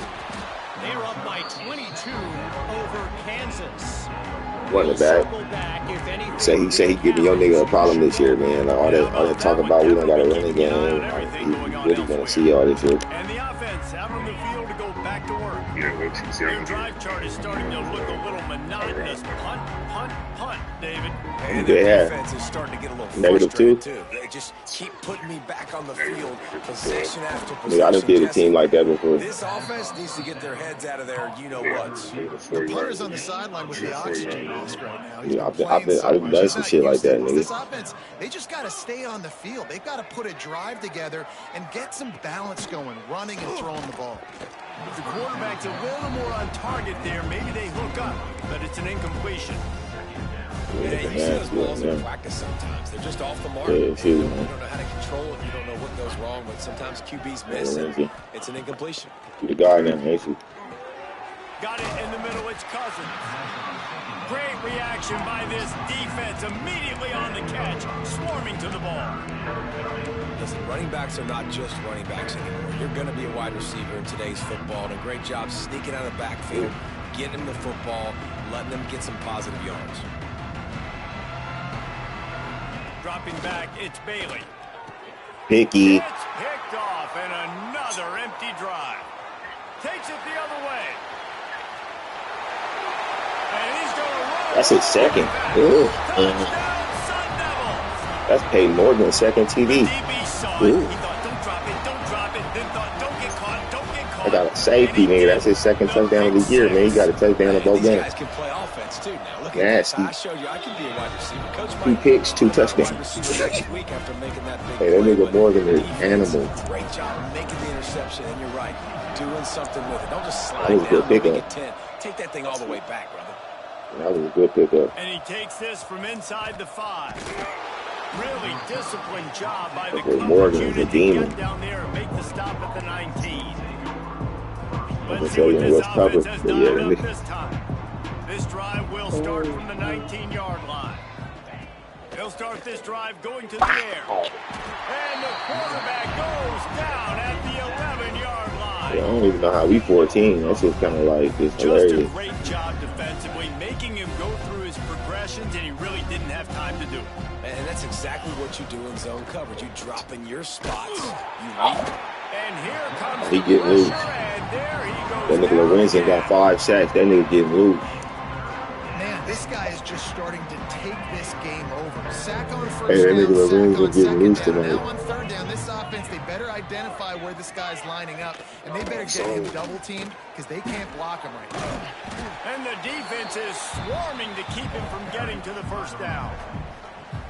They're up by 22 over Kansas. Running back. He said he giving your nigga a problem this year, man. Like all that talk about we don't got a running game. He really want to see all this shit. And the offense out on the field to go back to work. Your drive chart is starting to look a little monotonous. Punt, punt, punt, David. And the defense is starting to get a little -2 too. They just keep putting me back on the field, possession after possession. I done did a team like that before. This offense needs to get their heads out of there. You know what? The punter's on the sideline with the oxygen mask right now. Yeah, I've done some shit like that, nigga. This offense, they just got to stay on the field. They've got to put a drive together and get some balance going, running and throwing the ball. If the quarterback's a little more on target there, maybe they hook up, but it's an incompletion. Yeah, you see those balls in practice sometimes. They're just off the mark. You don't know how to control it. You don't know what goes wrong, but sometimes QBs miss it. It's an incompletion. The guy now, Mason. Got it in the middle. It's Cousins. Great reaction by this defense. Immediately on the catch, swarming to the ball. Listen, running backs are not just running backs anymore. You're going to be a wide receiver in today's football, and a great job sneaking out of the backfield, getting them the football, letting them get some positive yards. Dropping back, it's Bailey. Picky. It's picked off, and another empty drive. Takes it the other way. And he's going to run. That's his second. That's paid more than a second TD. DB saw it. He thought, don't drop it, don't drop it. Then thought, don't get caught, don't get caught. I got a safety, nigga. That's his second touchdown of the year, man. He got a touchdown in both games. These guys can play offense, too. Now, look at Nasty. this. I showed you I can be a wide receiver. Coach 2 picks, 2 touchdowns. week after making that big Hey, that nigga Morgan is animal. Great job making the interception, and you're right. Doing something with it. Don't just slide That was a good down and make pickup. it 10. Take that thing all the way back, brother. That was a good pickup. And he takes this from inside the 5. Really disciplined job by the Okay, Morgan is a demon. get down there and make the stop at the 19. I'm Let's see tell what you this what's covered. offense has dialed up this time. This drive will start from the 19-yard line. He'll start this drive going to the air. And the quarterback goes down at the 11-yard line. I don't even know how we 14. That's just kind of like, it's Just a hilarious. great job defensively, making him go through his progressions, and he really didn't have time to do it. And that's exactly what you do in zone coverage. You drop in your spots. You And here comes He the get pressure, loose. and there he goes. That nigga Lorenzen got 5 sacks. That nigga getting loose. Man, this guy is just starting to take this game over. Sack on first Hey, that down, nigga Lorenzen sack on getting second loose down. tonight. Now on third down, this offense, they better identify where this guy's lining up, and they better get him double-teamed because they can't block him right now. And the defense is swarming to keep him from getting to the first down.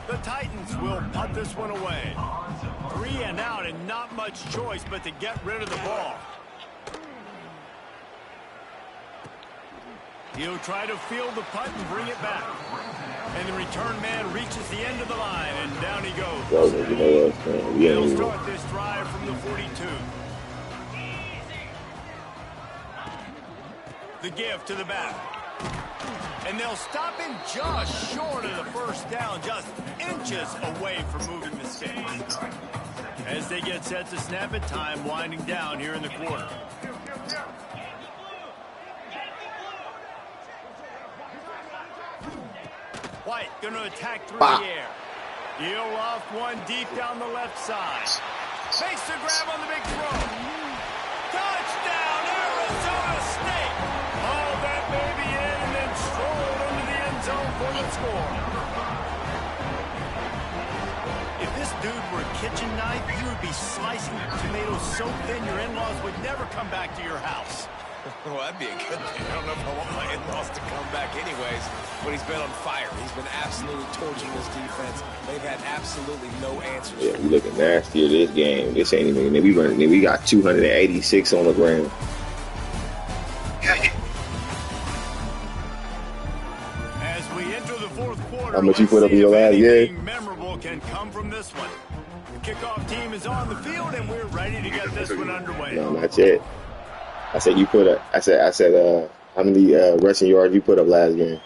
The Titans will punt this one away. 3 and out, and not much choice but to get rid of the ball. He'll try to field the punt and bring it back. And the return man reaches the end of the line, and down he goes. Yo, you know us, man. We They'll ain't even. start this drive from the 42. The give to the back. And they'll stop him just short of the first down, just inches away from moving the sticks. As they get set to snap it, time winding down here in the quarter. White going to attack through the air. He'll loft one deep down the left side. Makes the grab on the big throw. Touchdown, Arizona State. Oh, that baby in and then strolled into the end zone for the score. If this dude were a kitchen knife, he would be slicing tomatoes so thin your in-laws would never come back to your house. Well, that'd be a good thing. I don't know if I want my in-laws to come back anyways, but he's been on fire. He's been absolutely torching this defense. They've had absolutely no answers. Yeah, we looking nasty at this game. This ain't even. We got 286 on the ground. As we enter the fourth quarter, How much you put up in your last game? memorable can come from this one. Kickoff team is on the field, and we're ready to get this one underway. No, not yet. I said you put up. I said how many rushing yards you put up last game?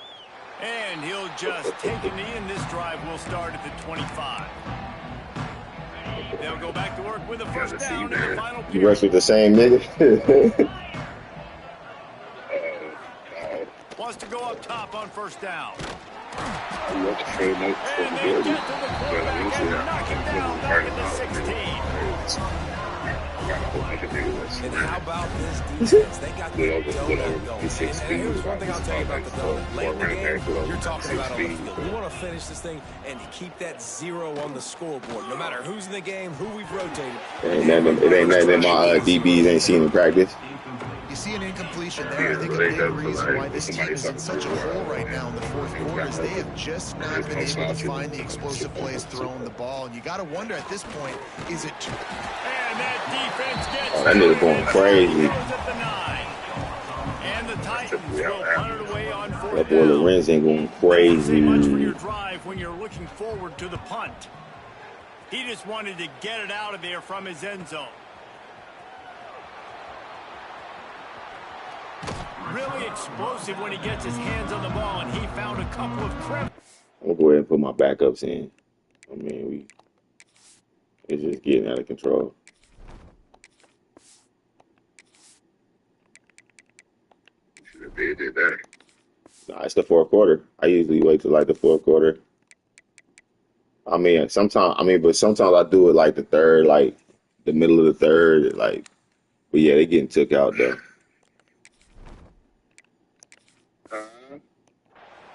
And he'll just take a knee, and this drive will start at the 25. They'll go back to work with a first down in the final period. You rush with the same nigga? Wants to go up top on first down. And they get to the quarterback and knock him down back at the 16. And how about this defense? They got the donut going. And here's one thing I'll tell you about the donut. Late in the game, you're talking about on the field. We want to finish this thing and keep that 0 on the scoreboard. No matter who's in the game, who we've rotated. It ain't nothing my DBs ain't seen in practice. You see an incompletion there. I think a big reason why this team is in such a hole right now in the fourth quarter is they have just not been able to find the explosive plays throwing the ball. And you got to wonder at this point, is it too... And that defense gets that nigga going crazy. And the Titans will punt it away on fourth that boy Lorenz ain't going crazy. Much for your drive when you're looking forward to the punt. He just wanted to get it out of there from his end zone. Really explosive when he gets his hands on the ball, and he found a couple of criminals. I'll go ahead and put my backups in. I mean, it's just getting out of control. Should have did that. Nah, it's the fourth quarter. I usually wait till like the fourth quarter. But sometimes I do it like the third, like the middle of the third, like. But yeah, they getting took out though.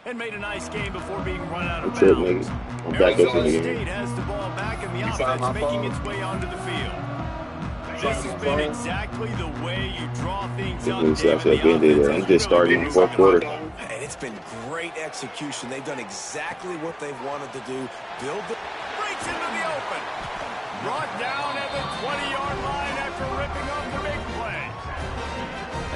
And made a nice game before being run out of Trip, bounds. I'm back up in the Arizona game. State has the ball back and the offense making its way onto the field. This has been exactly the way you draw things up. I'm just starting in the fourth quarter. And it's been great execution. They've done exactly what they've wanted to do. Build the... Breaks into the open. Brought down at the 20-yard line after ripping up the big play.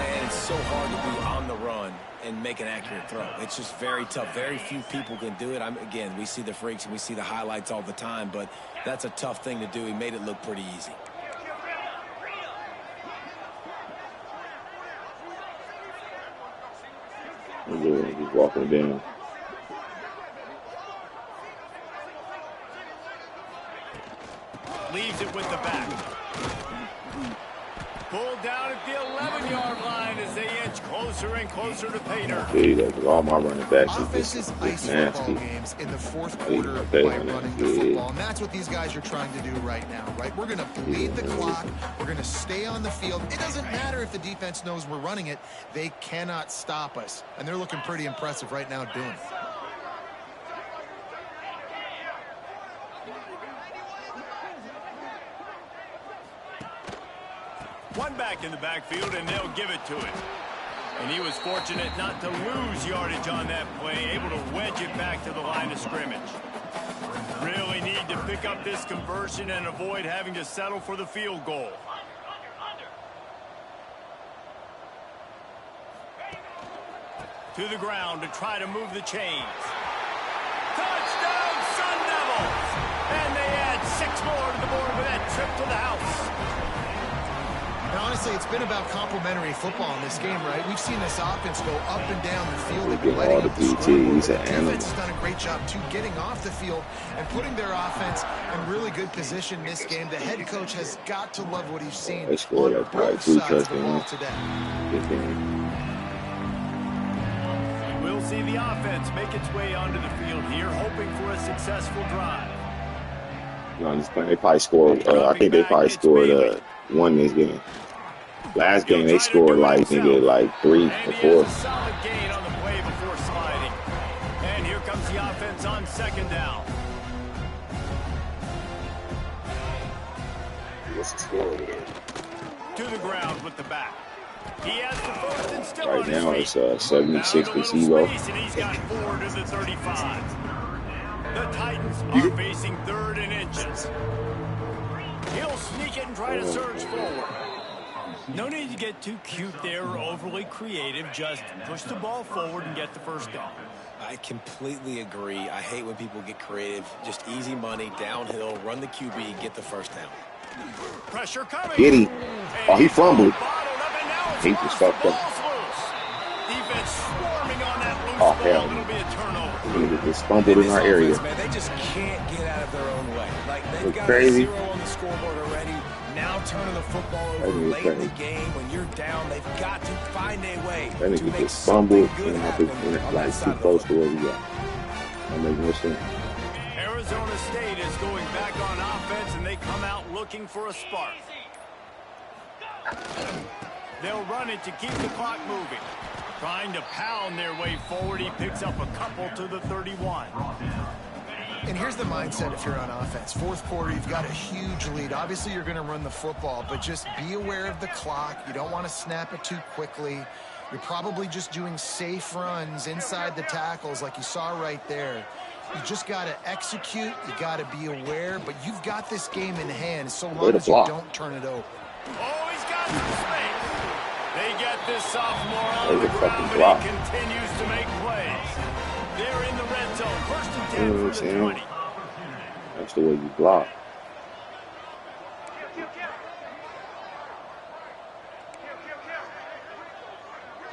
And it's so hard to be on the run and make an accurate throw. It's just very tough. Very few people can do it. Again, we see the freaks and we see the highlights all the time, but that's a tough thing to do. He made it look pretty easy. He's walking down. Leaves it with the back. Pulled down at the 11-yard line as they inch closer and closer to Pater. Dude, all my running backs is Offenses just ice nasty. football games in the fourth quarter by running the football. And that's what these guys are trying to do right now, right? We're going to bleed the clock. We're going to stay on the field. It doesn't matter if the defense knows we're running it. They cannot stop us. And they're looking pretty impressive right now doing it. One back in the backfield, and they'll give it to him. And he was fortunate not to lose yardage on that play, able to wedge it back to the line of scrimmage. Really need to pick up this conversion and avoid having to settle for the field goal. To the ground to try to move the chains. Touchdown, Sun Devils! And they add 6 more to the board with that trip to the house. And honestly, it's been about complementary football in this game, right? We've seen this offense go up and down the field. They've been letting up the scoreboard. The defense has done a great job, too, getting off the field and putting their offense in really good position in this game. The head coach has got to love what he's seen on both sides of the ball today. We'll see the offense make its way onto the field here, hoping for a successful drive. They probably scored. I think they probably scored one this game. Last game they scored like 3 or 4. Solid gain on the play before sliding. And here comes the offense on second down. What's the score over there? To the ground with the back. He has the first and still Right on his now feet. it's 76 for zero. And he's got 4 to the 35. The Titans are facing 3rd and inches. He'll sneak it and try to surge forward. No need to get too cute there or overly creative. Just push the ball forward and get the first down. I completely agree. I hate when people get creative. Just easy money, downhill, run the QB, get the first down. Pressure coming. Get him. Oh, he fumbled. He He just fucked up. Defense swarming on that loose Oh, ball. hell. It'll be a turnover. He just fumbled in our area. Man, they just can't get out of their own way. Like, they've got crazy. a 0 on the scoreboard already. Now turning the football over late in the game. When you're down, they've got to find a way That to nigga make just something fumbled good and happen on that like side too of the close to football. where we got. That makes no sense. Arizona State is going back on offense, and they come out looking for a spark. They'll run it to keep the clock moving. Trying to pound their way forward. He picks up a couple to the 31. And here's the mindset if you're on offense. Fourth quarter, you've got a huge lead. Obviously, you're going to run the football, but just be aware of the clock. You don't want to snap it too quickly. You're probably just doing safe runs inside the tackles like you saw right there. You just got to execute. You got to be aware, but you've got this game in hand so long as you don't turn it over. Oh, he's got some space. They get this sophomore on the ground, but he continues to make plays. They're in the red zone. First and 10 from the 20. That's the way you block.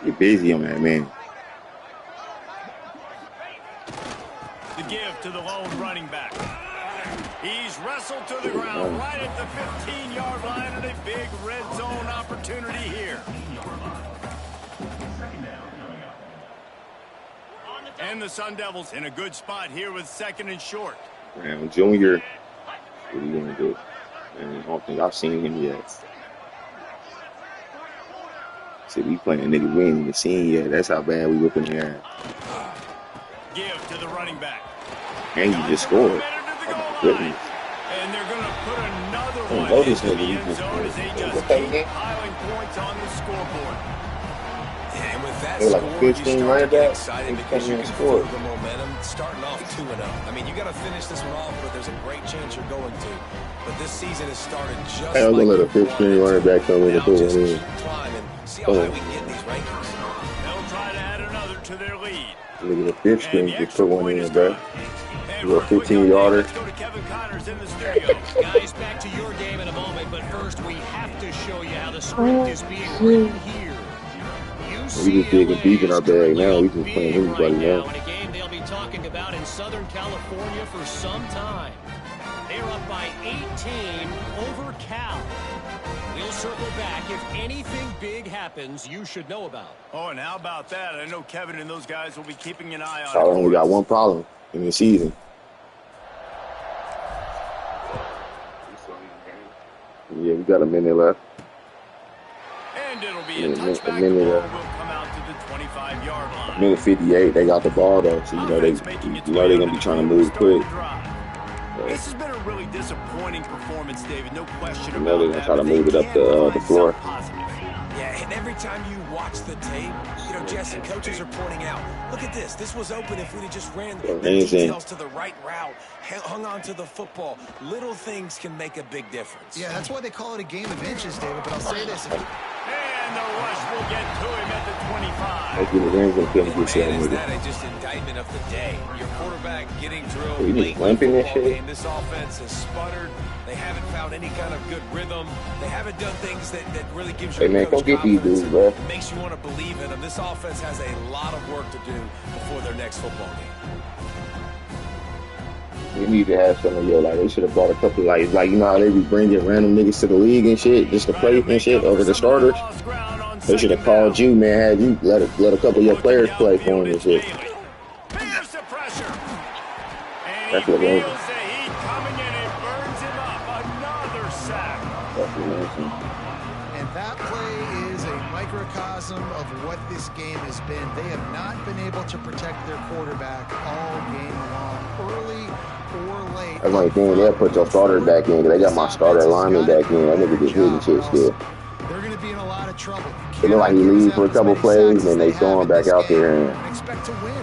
You're busy on that, man. The give to the lone running back. He's wrestled to the ground right at the 15-yard line, and a big red zone opportunity here. And the Sun Devils in a good spot here with 2nd and short. Brown Jr. What are you going to do? Man, I don't think I've seen him yet. See, we playing a nigga we ain't even seen yet. That's how bad we whipping the ass. Give to the running back. And you just scored. Oh, my goodness. And they're going to put another one notice into the nigga, end zone as they just keep piling points on the scoreboard. And with that like score, 15 you right start to get back, excited he because you came can and feel scored. the momentum starting off 2-0. I mean, you got to finish this one off, but there's a great chance you're going to. But this season has started just Hey, I'm like gonna let a 15 running back come in and put one in. Climbing. See how high we can get in these rankings. They'll try to add another to their lead. Look at the fifth string, just put one in, bro. You a 15-yarder. Guys, back to your game in a moment, but first we have to show you how the script is being written here. We just digging deep in our bag now. We just playing anybody now. In a game they'll be talking about in Southern California for some time. They're up by 18 over Cal. We'll circle back if anything big happens you should know about. Oh, and how about that? I know Kevin and those guys will be keeping an eye on So it. only got one problem in the season. Yeah, we got a minute left. And it'll be a touchback. The ball will come out to the 25-yard line. Minute 58, they got the ball though, so you know they're gonna be trying to move quick. This has been a really disappointing performance, David. No question about they're gonna that. try to move it up the floor. Yeah, and every time you watch the tape, you know, Jesse, coaches are pointing out, look at this. This was open if we'd have just ran the details to the right route, hung on to the football. Little things can make a big difference. Yeah, that's why they call it a game of inches, David. But I'll say this. And the rush will get to him at the 25. Man, is that just indictment of the day? Your quarterback getting drilled late in the football game. This offense has sputtered. They haven't found any kind of good rhythm. They haven't done things that really gives you go get these dudes, bro. Makes you want to believe in them. This offense has a lot of work to do before their next football game. We need to have some of they should have brought a couple like you know how they be bringing random niggas to the league and shit just to play and shit over the starters. They should have called you, man. Had you let a couple of your players play for them and shit. That's what it is. And that play is a microcosm of what this game has been. They have not been able to protect their quarterback all game long, early or late. That's like thing. They'll put your starter back in. They got my starter lineman back in. That nigga get hit and shit still. They're going to be in a lot of trouble. It look like he leaves for a couple plays, and they throw him back out there. And expect to win.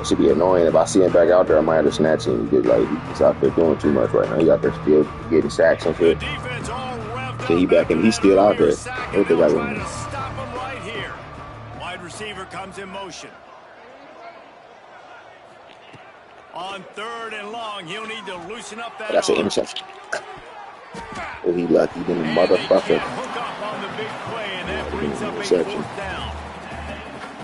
It should be annoying if I see him back out there. I might have to snatch him. He's out there doing too much right now. He's out there still getting sacks and shit. So he back and he's still out there. What they got going on? Stop him right here. Wide receiver comes in motion. On 3rd and long, he'll need to loosen up that That's an arm. interception. Oh, he lucky than a And motherfucker. they can't hook up on the big play, and that brings up a 4th down.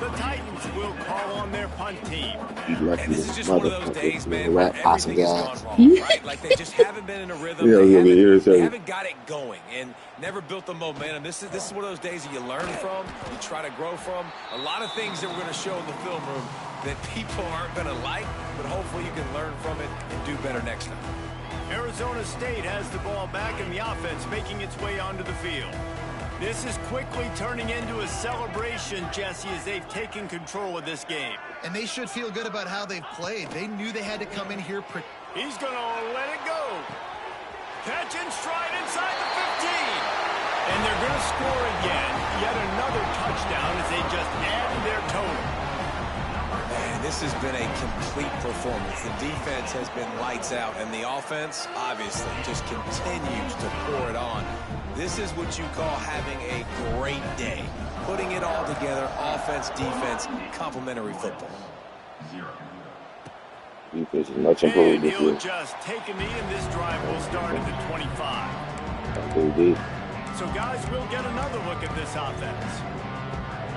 The Titans will call on their punt team. And this is just one of those days, man, where everything has gone wrong, right? Like they just haven't been in a rhythm. They haven't got it going and never built the momentum. This is one of those days that you learn from, you try to grow from. A lot of things that we're going to show in the film room that people aren't going to like, but hopefully you can learn from it and do better next time. Arizona State has the ball back in the offense, making its way onto the field. This is quickly turning into a celebration, Jesse, as they've taken control of this game. And they should feel good about how they've played. They knew they had to come in here. He's going to let it go. Catch and stride inside the 15. And they're going to score again. Yet another touchdown as they just add their total. Man, this has been a complete performance. The defense has been lights out, and the offense, obviously, just continues to pour it on. This is what you call having a great day. Putting it all together, offense, defense, complementary football. Defense is much improved this year. He'll just take a knee, and this drive will start at the 25. So, guys, we'll get another look at this offense.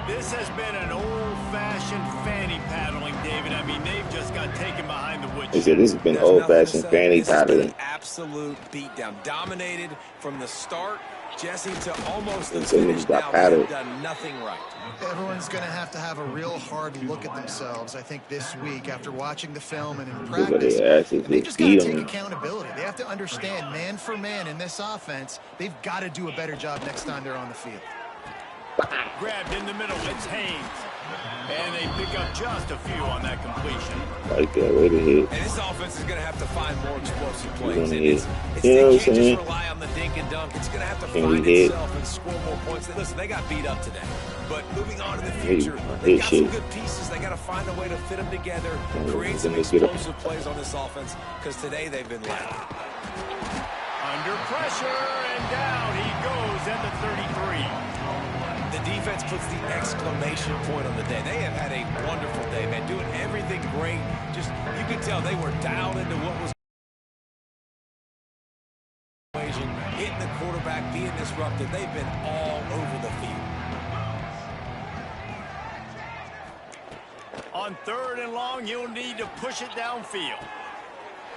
This has been an old-fashioned fanny paddling, David. I mean, they've just got taken behind the woodshed. He said this has been old-fashioned fanny paddling. An absolute beatdown. Dominated from the start, Jesse, to almost the finish. Now, they've done nothing right. Everyone's going to have a real hard look at themselves, I think, this week after watching the film and in practice. And they've just got to take accountability. They have to understand, man for man in this offense, they've got to do a better job next time they're on the field. Grabbed in the middle, it's Haynes. And they pick up just a few on that completion. Like that, way to hit. And this offense is going to have to find more explosive plays. They can't just rely on the dink and dunk. It's going to have to find itself and score more points. Listen, they got beat up today. But moving on to the future, they got some good pieces. They got to find a way to fit them together, create some explosive plays on this offense, because today they've been lacking. Under pressure, and down he goes at the 33. The defense puts the exclamation point on the day. They have had a wonderful day, man, doing everything great. Just, you could tell they were dialed into what was hitting the quarterback, being disruptive. They've been all over the field. On 3rd and long, you'll need to push it downfield.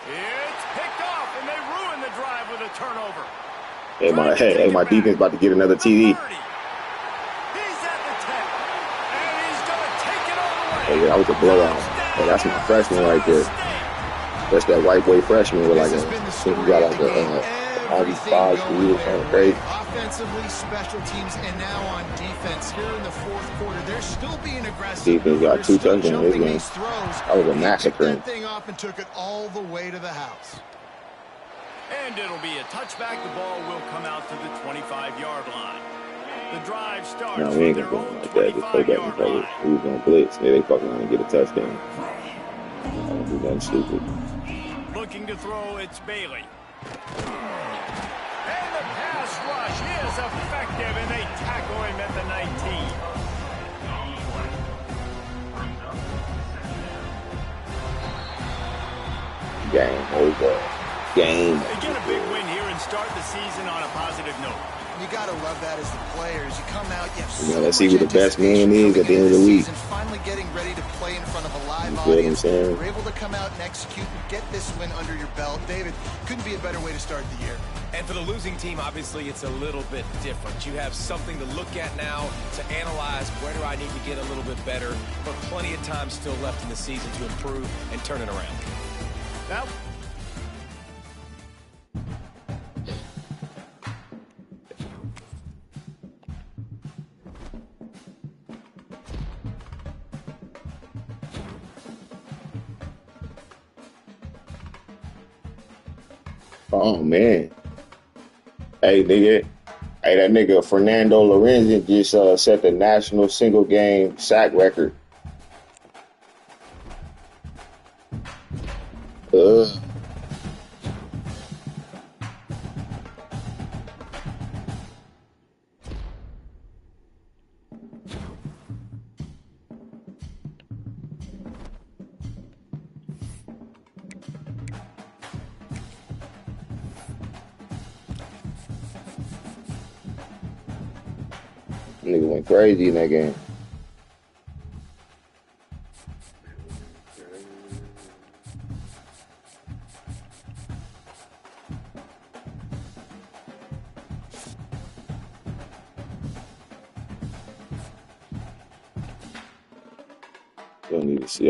It's picked off, and they ruin the drive with a turnover. Hey, my defense about to get another TD. Hey, that was a blowout. Hey, that's my freshman right there. That's that white boy freshman with like I think he got like a RB5 speed or something crazy. Offensively, special teams, and now on defense here in the 4th quarter, they're still being aggressive. Defense got 2 touchdowns in this game. That was a massacre. That thing off and took it all the way to the house. And it'll be a touchback. The ball will come out to the 25-yard line. The drive starts. No, we ain't gonna go like that. Just play back and cover. We was gonna blitz. Yeah, they fucking gonna get a touchdown. I don't do nothing stupid. Looking to throw, it's Bailey. And the pass rush is effective, and they tackle him at the 19. Game over. Game. They get a big win here and start the season on a positive note. You got to love that as the players. You come out, you have let's see what the best man is at the end of the week. Finally getting ready to play in front of a live audience. You're able to come out and execute and get this win under your belt. David, couldn't be a better way to start the year. And for the losing team, obviously, it's a little bit different. You have something to look at now, to analyze where do I need to get a little bit better, but plenty of time still left in the season to improve and turn it around. Now, oh man. Hey nigga. Hey, that nigga Fernando Lorenzen just set the national single game sack record. Nigga went crazy in that game. Don't need to see